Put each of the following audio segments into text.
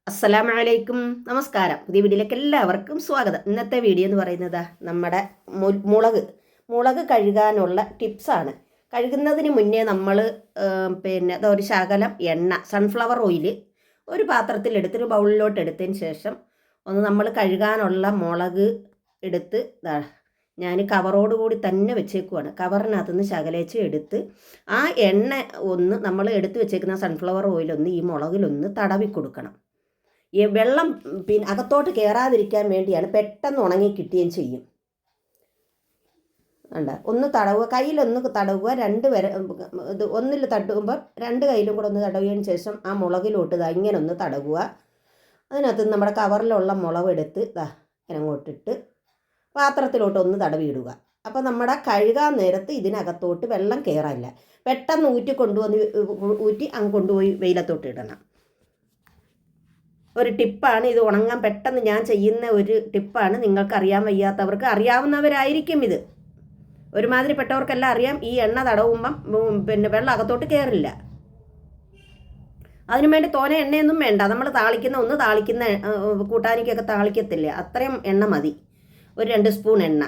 അസ്സലാമലൈക്കും, നമസ്കാരം. പുതിയ വീഡിയോയിലേക്ക് എല്ലാവർക്കും സ്വാഗതം. ഇന്നത്തെ വീഡിയോ എന്ന് പറയുന്നത് നമ്മുടെ മുളക് കഴുകാനുള്ള ടിപ്സാണ്. കഴുകുന്നതിന് മുന്നേ നമ്മൾ ഒരു ശകലം എണ്ണ, സൺഫ്ലവർ ഓയിൽ ഒരു പാത്രത്തിൽ ഒരു ബൗളിലോട്ട് എടുത്തതിന് ശേഷം നമ്മൾ കഴുകാനുള്ള മുളക് എടുത്ത് ഞാൻ കവറോടുകൂടി തന്നെ വെച്ചേക്കുവാണ്. കവറിനകത്തുനിന്ന് ശകലേച്ച് എടുത്ത് ആ എണ്ണ നമ്മൾ എടുത്ത് വെച്ചേക്കുന്ന സൺഫ്ലവർ ഓയിലൊന്ന് ഈ മുളകിലൊന്ന് തടവി കൊടുക്കണം. ഈ വെള്ളം അകത്തോട്ട് കയറാതിരിക്കാൻ വേണ്ടിയാണ്. പെട്ടെന്ന് ഉണങ്ങി കിട്ടുകയും ചെയ്യും. ഒന്ന് തടവുക, കയ്യിലൊന്ന് തടവുക, ഒന്നിൽ തട്ടുമ്പോൾ രണ്ട് കയ്യിലും കൂടെ ഒന്ന് തടവിയതിന് ശേഷം ആ മുളകിലോട്ട് ഇങ്ങനെ ഒന്ന് തടവുക. അതിനകത്ത് നമ്മുടെ കവറിലുള്ള മുളക് എടുത്ത് അങ്ങോട്ടിട്ട് പാത്രത്തിലോട്ട് ഒന്ന് തടവിയിടുക. അപ്പോൾ നമ്മുടെ കഴുകാൻ നേരത്ത് ഇതിനകത്തോട്ട് വെള്ളം കയറാനില്ല. പെട്ടെന്ന് ഊറ്റി അങ്ങ് കൊണ്ടുപോയി വെയിലത്തോട്ട് ഇടണം. ഒരു ടിപ്പാണ് ഇത്. ഉണങ്ങാൻ പെട്ടെന്ന് ഞാൻ ചെയ്യുന്ന ഒരു ടിപ്പാണ്. നിങ്ങൾക്ക് അറിയാൻ വയ്യാത്തവർക്ക്, അറിയാവുന്നവരായിരിക്കും ഇത്. ഒരുമാതിരിപ്പെട്ടവർക്കെല്ലാം അറിയാം. ഈ എണ്ണ തടവുമ്പം വെള്ളം അകത്തോട്ട് കയറില്ല. അതിനു വേണ്ടി തോനെ എണ്ണയൊന്നും വേണ്ട. നമ്മൾ താളിക്കുന്ന കൂട്ടാനിക്കൊക്കെ താളിക്കത്തില്ലേ, അത്രയും എണ്ണ മതി. ഒരു 2 സ്പൂൺ എണ്ണ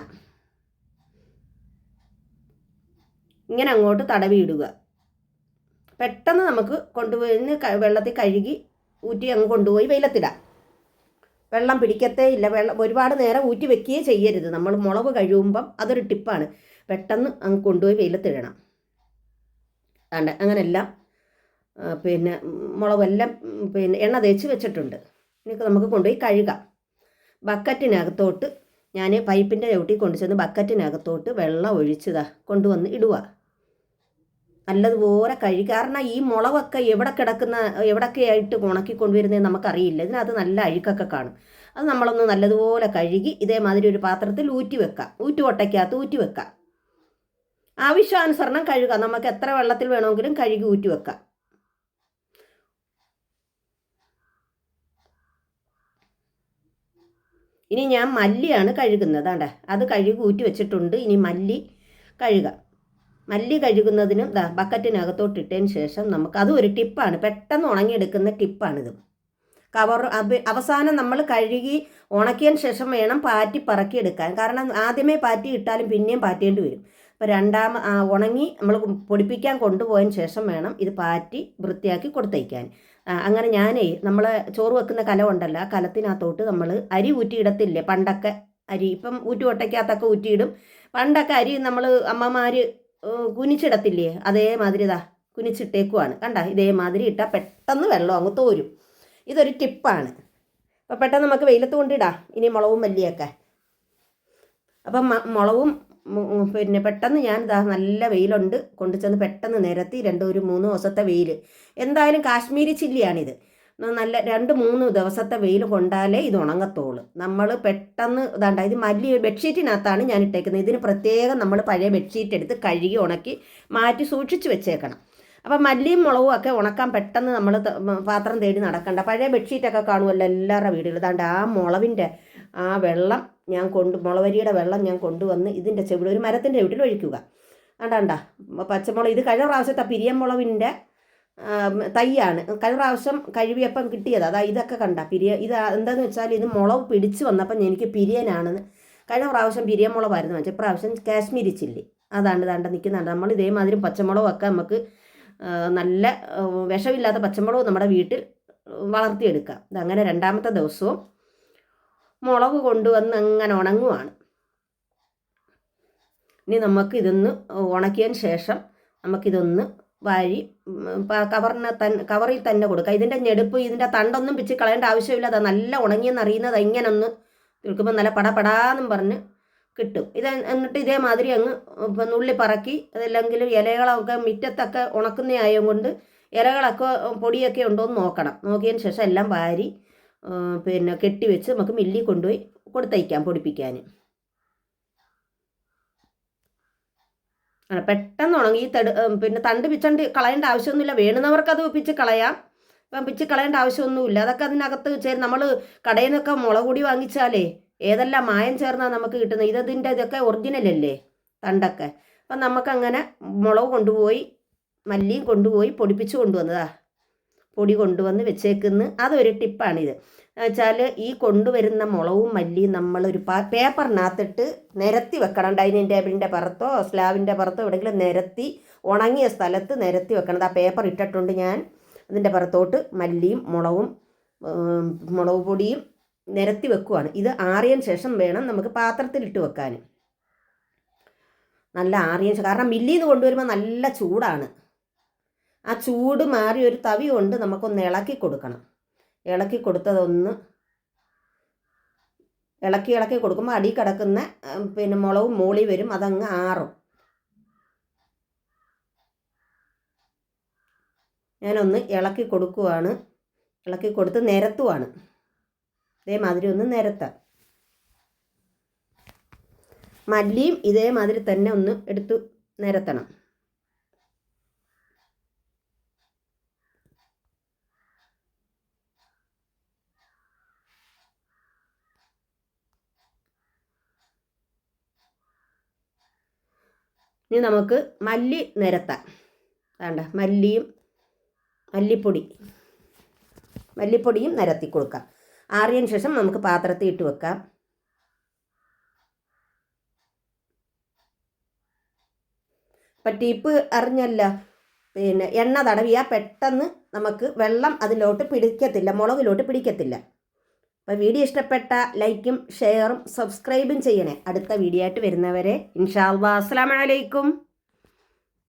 ഇങ്ങനെ അങ്ങോട്ട് തടവിയിടുക. പെട്ടെന്ന് നമുക്ക് കൊണ്ടുപോയി വെള്ളത്തിൽ കഴുകി ഊറ്റി അങ്ങ് കൊണ്ടുപോയി വെയിലത്തിടാം. വെള്ളം പിടിക്കത്തേ ഇല്ല. ഒരുപാട് നേരം ഊറ്റി വെക്കുകയേ ചെയ്യരുത്. നമ്മൾ മുളക് കഴുകുമ്പം അതൊരു ടിപ്പാണ്. പെട്ടെന്ന് അങ്ങ് കൊണ്ടുപോയി വെയിലത്തിടണം. അങ്ങനെല്ലാം മുളകെല്ലാം എണ്ണ തേച്ച് വെച്ചിട്ടുണ്ട്. ഇനി നമുക്ക് കൊണ്ടുപോയി കഴുകാം. ബക്കറ്റിനകത്തോട്ട് ഞാൻ പൈപ്പിൻ്റെ ചവിട്ടി കൊണ്ടുചെന്ന് ബക്കറ്റിനകത്തോട്ട് വെള്ളം ഒഴിച്ചതാ കൊണ്ടുവന്ന് ഇടുക. നല്ലതുപോലെ കഴുകി. കാരണം ഈ മുളകൊക്കെ എവിടൊക്കെയായിട്ട് ഉണക്കിക്കൊണ്ടുവരുന്നതെന്ന് നമുക്കറിയില്ല. ഇതിനകത്ത് നല്ല അഴുക്കൊക്കെ കാണും. അത് നമ്മളൊന്ന് നല്ലതുപോലെ കഴുകി ഇതേമാതിരി ഒരു പാത്രത്തിൽ ഊറ്റുകൊട്ടയ്ക്കകത്ത് ഊറ്റി വെക്കാം. ആവശ്യാനുസരണം കഴുകാം. നമുക്ക് എത്ര വെള്ളത്തിൽ വേണമെങ്കിലും കഴുകി ഊറ്റി വെക്കാം. ഇനി ഞാൻ മല്ലിയാണ് കഴുകുന്നത്. അത് കഴുകി ഊറ്റി വെച്ചിട്ടുണ്ട്. ഇനി മല്ലി കഴുകാം. മല്ലി കഴുകുന്നതിനും ബക്കറ്റിനകത്തോട്ട് ഇട്ടതിന് ശേഷം അതും ഒരു ടിപ്പാണ്. പെട്ടെന്ന് ഉണങ്ങിയെടുക്കുന്ന ടിപ്പാണിത്. അവസാനം നമ്മൾ കഴുകി ഉണക്കിയതിന് ശേഷം വേണം പാറ്റി പറക്കിയെടുക്കാൻ. കാരണം ആദ്യമേ പാറ്റി ഇട്ടാലും പിന്നെയും പാറ്റേണ്ടി വരും. അപ്പോൾ ഉണങ്ങി നമ്മൾ പൊടിപ്പിക്കാൻ കൊണ്ടുപോയതിന് ശേഷം വേണം ഇത് പാറ്റി വൃത്തിയാക്കി കൊടുത്തയക്കാൻ. അങ്ങനെ നമ്മൾ ചോറ് വെക്കുന്ന കലം ഉണ്ടല്ലോ, ആ കലത്തിനകത്തോട്ട് നമ്മൾ അരി ഊറ്റിയിടത്തില്ലേ പണ്ടൊക്കെ. ഇപ്പം ഊറ്റുകൊട്ടയ്ക്കകത്തൊക്കെ ഊറ്റിയിടും. പണ്ടൊക്കെ അരി നമ്മൾ അമ്മമാർ കുനിച്ചിടത്തില്ലേ, അതേമാതിരി കുനിച്ചിട്ടേക്കുവാണ്. ഇതേമാതിരി ഇട്ടാൽ പെട്ടെന്ന് വെള്ളം അങ്ങ് തോരും. ഇതൊരു ടിപ്പാണ്. അപ്പോൾ പെട്ടെന്ന് നമുക്ക് വെയിലത്ത് കൊണ്ടിടാം. ഇനി മുളകും മല്ലിയൊക്കെ. അപ്പം മുളകും പെട്ടെന്ന് ഞാൻ നല്ല വെയിലുണ്ട് കൊണ്ടുചെന്ന് പെട്ടെന്ന് നിരത്തി 2-3 ദിവസത്തെ വെയിൽ. എന്തായാലും കാശ്മീരി ചില്ലിയാണിത്. നല്ല 2-3 ദിവസത്തെ വെയിൽ കൊണ്ടാലേ ഇത് ഉണങ്ങത്തോളൂ. നമ്മൾ പെട്ടെന്ന് ഇത് മല്ലി ബെഡ്ഷീറ്റിനകത്താണ് ഞാൻ ഇട്ടേക്കുന്നത്. ഇതിന് പ്രത്യേകം നമ്മൾ പഴയ ബെഡ്ഷീറ്റ് എടുത്ത് കഴുകി ഉണക്കി മാറ്റി സൂക്ഷിച്ച് വെച്ചേക്കണം. അപ്പം മല്ലിയും മുളകും ഒക്കെ ഉണക്കാൻ പെട്ടെന്ന് നമ്മൾ പാത്രം തേടി നടക്കണ്ട. പഴയ ബെഡ്ഷീറ്റൊക്കെ കാണുമല്ലോ എല്ലാവരുടെ വീടുകളിൽ. ആ മുളവിൻ്റെ ആ വെള്ളം മുളവരിയുടെ വെള്ളം ഞാൻ കൊണ്ടുവന്ന് ഇതിൻ്റെ ഒരു മരത്തിൻ്റെ ചുവട്ടിൽ ഒഴിക്കുക. പച്ചമുളക് ഇത് കഴിഞ്ഞ പ്രാവശ്യത്തെ പിരിയമുളവിൻ്റെ തൈയാണ്. കഴിഞ്ഞ പ്രാവശ്യം കഴുകിയപ്പം കിട്ടിയത്. ഇതൊക്കെ ഇത് എന്താണെന്ന് വെച്ചാൽ ഇത് മുളക് പിടിച്ച് വന്നപ്പം എനിക്ക് പിരിയനാണെന്ന്. കഴിഞ്ഞ പ്രാവശ്യം പിരിയമുളകായിരുന്നു വെച്ചാൽ ഇപ്രാവശ്യം കാശ്മീരി ചില്ലി. നിൽക്കുന്നുണ്ട്. നമ്മൾ ഇതേമാതിരി പച്ചമുളകൊക്കെ നമുക്ക് നല്ല വിഷമില്ലാത്ത പച്ചമുളക് നമ്മുടെ വീട്ടിൽ വളർത്തിയെടുക്കാം. അങ്ങനെ 2ാമത്തെ ദിവസവും മുളക് കൊണ്ടുവന്ന് അങ്ങനെ ഉണങ്ങുവാണ്. ഇനി നമുക്കിതൊന്ന് ഉണക്കിയതിന് ശേഷം നമുക്കിതൊന്ന് വാരി കവറിൽ തന്നെ കൊടുക്കുക. ഇതിൻ്റെ ഞെടുപ്പ്, ഇതിൻ്റെ തണ്ടൊന്നും പിച്ച് കളയേണ്ട ആവശ്യമില്ല. അത് നല്ല ഉണങ്ങിയെന്ന് അറിയുന്നത് ഇങ്ങനെ ഒന്ന് തീർക്കുമ്പോൾ നല്ല പടപടാന്നും പറഞ്ഞ് കിട്ടും. എന്നിട്ട് ഇതേമാതിരി അങ്ങ് നുള്ളി പറക്കി, അതല്ലെങ്കിൽ ഇലകളൊക്കെ മുറ്റത്തൊക്കെ ഉണക്കുന്നതായത് കൊണ്ട് ഇലകളൊക്കെ പൊടിയൊക്കെ ഉണ്ടോ എന്ന് നോക്കണം. നോക്കിയതിന് ശേഷം എല്ലാം വാരി കെട്ടിവെച്ച് നമുക്ക് മില്ലിൽ കൊണ്ടുപോയി കൊടുത്തയക്കാം പൊടിപ്പിക്കാൻ. പെട്ടെന്ന് ഉണങ്ങി. തണ്ട് പിച്ചണ്ട് കളയേണ്ട ആവശ്യമൊന്നുമില്ല. വേണ്ടുന്നവർക്കത് പിച്ച് കളയാം. ഇപ്പം പിച്ച് കളയേണ്ട ആവശ്യമൊന്നുമില്ല. അതൊക്കെ അതിനകത്ത് നമ്മൾ കടയിൽ നിന്നൊക്കെ മുളക് പൊടി വാങ്ങിച്ചാലേ ഏതെല്ലാം മായം ചേർന്നാണ് നമുക്ക് കിട്ടുന്നത്. ഇതൊക്കെ ഒറിജിനലല്ലേ തണ്ടൊക്കെ. അപ്പം നമുക്കങ്ങനെ മുളക് കൊണ്ടുപോയി മല്ലിയും കൊണ്ടുപോയി പൊടിപ്പിച്ച് കൊണ്ടുവന്നതാ. പൊടി കൊണ്ടുവന്ന് വെച്ചേക്കുന്നു. അതൊരു ടിപ്പാണിത്. വെച്ചാൽ ഈ കൊണ്ടുവരുന്ന മുളകും മല്ലിയും നമ്മളൊരു പേപ്പറിനകത്തിട്ട് നിരത്തി വെക്കണം. ഡൈനിങ് ടേബിളിൻ്റെ പുറത്തോ സ്ലാബിൻ്റെ പുറത്തോ എവിടെയെങ്കിലും നിരത്തി, ഉണങ്ങിയ സ്ഥലത്ത് നിരത്തി വെക്കണം. ആ പേപ്പർ ഇട്ടിട്ടുണ്ട് ഞാൻ. അതിൻ്റെ പുറത്തോട്ട് മല്ലിയും മുളക് പൊടിയും നിരത്തി വെക്കുവാണ്. ഇത് ആറിയതിന് ശേഷം വേണം നമുക്ക് പാത്രത്തിലിട്ട് വെക്കാൻ. നല്ല ആറിയതിന്, കാരണം മില്ലിൽ നിന്ന് കൊണ്ടുവരുമ്പോൾ നല്ല ചൂടാണ്. ആ ചൂട് മാറി ഒരു തവി കൊണ്ട് നമുക്കൊന്ന് ഇളക്കി കൊടുക്കണം. ഇളക്കി കൊടുത്തതൊന്ന് ഇളക്കി കൊടുക്കുമ്പോൾ അടി കിടക്കുന്ന മുളകും മൂളി വരും, അതങ്ങ് ആറും. ഞാനൊന്ന് ഇളക്കി കൊടുക്കുവാണ്. ഇളക്കി കൊടുത്ത് നിരത്തുവാണ്. ഇതേമാതിരി ഒന്ന് നിരത്താം. മല്ലിയും ഇതേമാതിരി തന്നെ ഒന്ന് എടുത്ത് നിരത്തണം. ഇനി നമുക്ക് മല്ലി നിരത്താം. വേണ്ട, മല്ലിപ്പൊടിയും നിരത്തി കൊടുക്കാം. ആറിയതിന് ശേഷം നമുക്ക് പാത്രത്തിൽ ഇട്ട് വെക്കാം. ഇപ്പം ടിപ്പ് അറിഞ്ഞല്ല, എണ്ണ തടവിയാൽ പെട്ടെന്ന് നമുക്ക് വെള്ളം അതിലോട്ട് പിടിക്കത്തില്ല, മുളകിലോട്ട് പിടിക്കത്തില്ല. അപ്പോൾ വീഡിയോ ഇഷ്ടപ്പെട്ട ലൈക്കും ഷെയറും സബ്സ്ക്രൈബും ചെയ്യണേ. അടുത്ത വീഡിയോ ആയിട്ട് വരുന്നവരെ ഇൻഷാ അല്ലാഹ്, അസ്സലാമു അലൈക്കും.